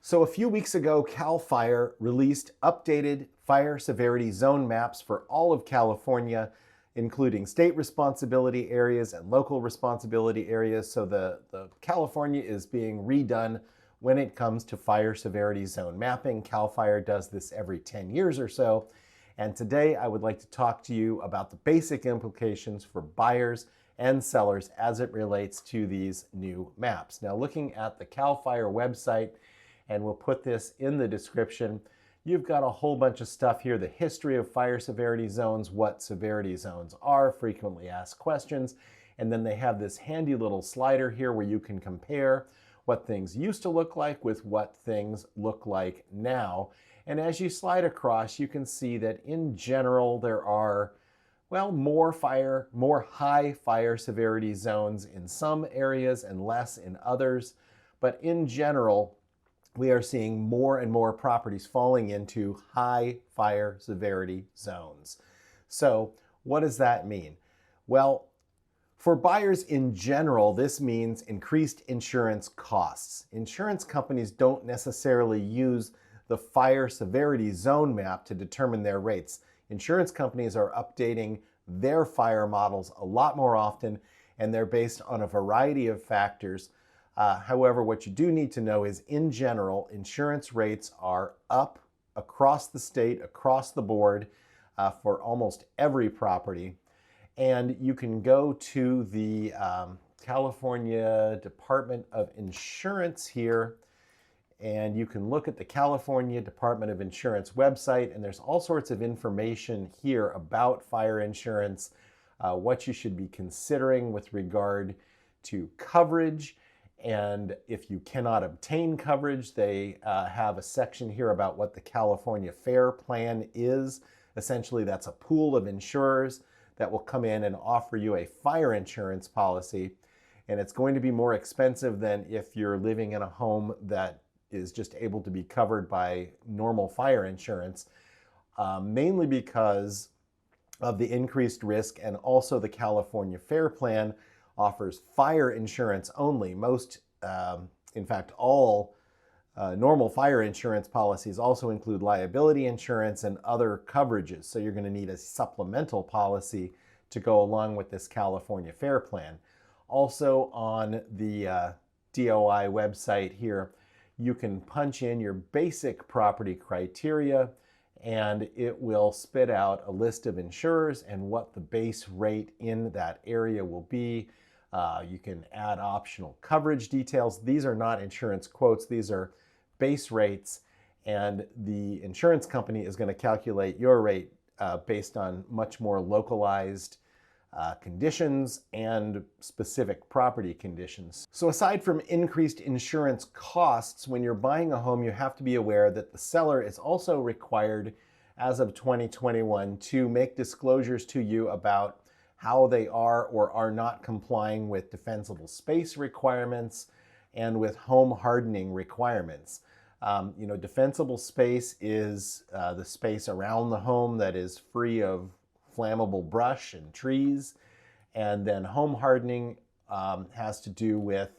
So a few weeks ago, CalFire released updated fire severity zone maps for all of California, including state responsibility areas and local responsibility areas. So the California is being redone when it comes to fire severity zone mapping. CalFire does this every 10 years or so. And today I would like to talk to you about the basic implications for buyers and sellers as it relates to these new maps. Now, looking at the CalFire website, and we'll put this in the description, you've got a whole bunch of stuff here: the history of fire severity zones, what severity zones are, frequently asked questions, and then they have this handy little slider here where you can compare what things used to look like with what things look like now. And as you slide across, you can see that in general there are, well, more high fire severity zones in some areas and less in others. But in general, we are seeing more and more properties falling into high fire severity zones. So what does that mean? Well, for buyers in general, this means increased insurance costs. Insurance companies don't necessarily use the fire severity zone map to determine their rates. Insurance companies are updating their fire models a lot more often, and they're based on a variety of factors. However, what you do need to know is, in general, insurance rates are up across the state, across the board, for almost every property. And you can go to the California Department of Insurance here, and you can look at the California Department of Insurance website, and there's all sorts of information here about fire insurance, what you should be considering with regard to coverage. And if you cannot obtain coverage, they have a section here about what the California FAIR plan is. Essentially, that's a pool of insurers that will come in and offer you a fire insurance policy. And it's going to be more expensive than if you're living in a home that is just able to be covered by normal fire insurance, mainly because of the increased risk. And also the California FAIR plan offers fire insurance only. Most, in fact, all normal fire insurance policies also include liability insurance and other coverages. So you're going to need a supplemental policy to go along with this California FAIR plan. Also on the DOI website here, you can punch in your basic property criteria, and it will spit out a list of insurers and what the base rate in that area will be. You can add optional coverage details. These are not insurance quotes. These are base rates, and the insurance company is going to calculate your rate based on much more localized conditions and specific property conditions. So aside from increased insurance costs, when you're buying a home, you have to be aware that the seller is also required, as of 2021, to make disclosures to you about how they are or are not complying with defensible space requirements and with home hardening requirements. Defensible space is the space around the home that is free of flammable brush and trees. And then home hardening has to do with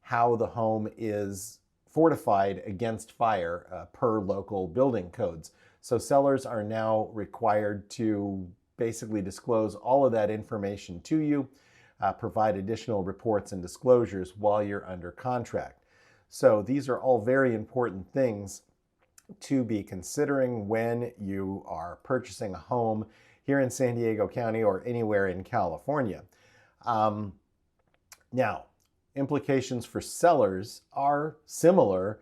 how the home is fortified against fire per local building codes. So sellers are now required to basically disclose all of that information to you, provide additional reports and disclosures while you're under contract. So these are all very important things to be considering when you are purchasing a home here in San Diego County or anywhere in California. Now, implications for sellers are similar,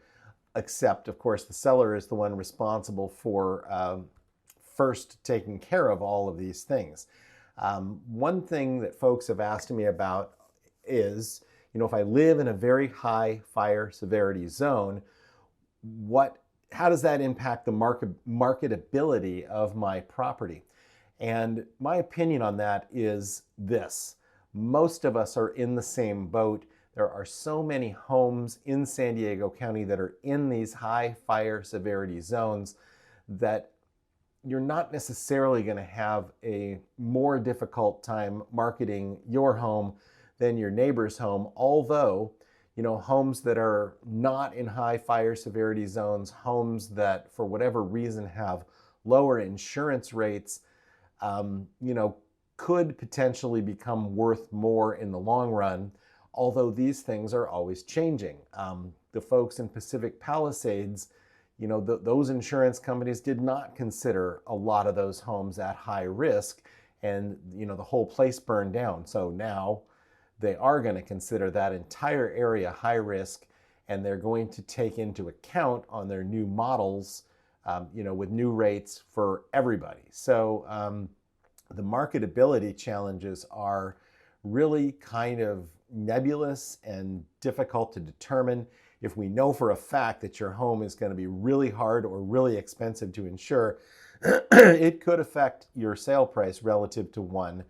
except, of course, the seller is the one responsible for first taking care of all of these things. One thing that folks have asked me about is, if I live in a very high fire severity zone, how does that impact the marketability of my property? And my opinion on that is this: most of us are in the same boat. There are so many homes in San Diego County that are in these high fire severity zones that you're not necessarily going to have a more difficult time marketing your home than your neighbor's home, although homes that are not in high fire severity zones, homes that for whatever reason have lower insurance rates, could potentially become worth more in the long run, although these things are always changing. The folks in Pacific Palisades, those insurance companies did not consider a lot of those homes at high risk, and the whole place burned down. So now they are going to consider that entire area high risk, and they're going to take into account on their new models, with new rates for everybody. So the marketability challenges are really kind of nebulous and difficult to determine. If we know for a fact that your home is going to be really hard or really expensive to insure, it could affect your sale price relative to one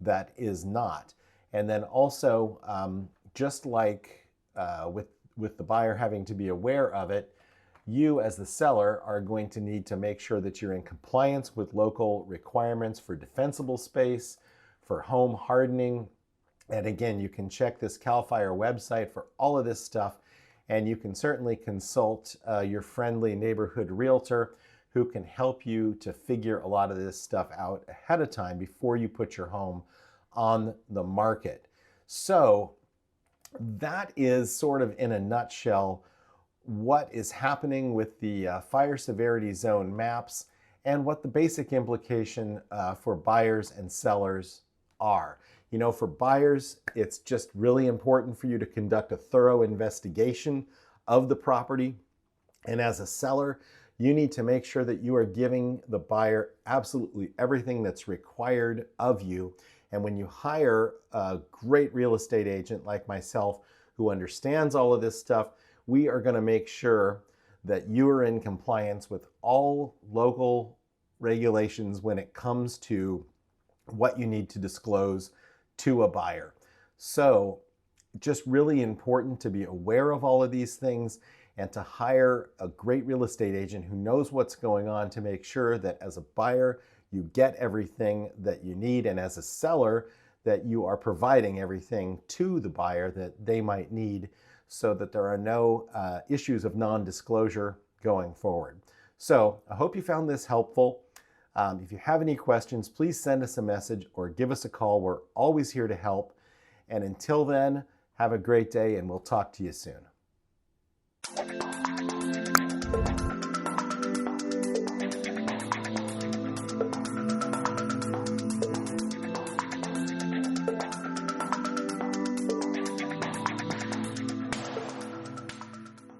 that is not. And then also, just like with the buyer having to be aware of it, you as the seller are going to need to make sure that you're in compliance with local requirements for defensible space, for home hardening. And again, you can check this CalFire website for all of this stuff, and you can certainly consult your friendly neighborhood realtor who can help you to figure a lot of this stuff out ahead of time before you put your home on the market. So that is sort of in a nutshell what is happening with the fire severity zone maps and what the basic implication for buyers and sellers are. For buyers, it's just really important for you to conduct a thorough investigation of the property. And as a seller, you need to make sure that you are giving the buyer absolutely everything that's required of you. And when you hire a great real estate agent like myself who understands all of this stuff, we are going to make sure that you are in compliance with all local regulations when it comes to what you need to disclose to a buyer. So just really important to be aware of all of these things and to hire a great real estate agent who knows what's going on to make sure that as a buyer, you get everything that you need, and as a seller, that you are providing everything to the buyer that they might need, so that there are no issues of non-disclosure going forward. So I hope you found this helpful. If you have any questions, please send us a message or give us a call. We're always here to help. And until then, have a great day, and we'll talk to you soon.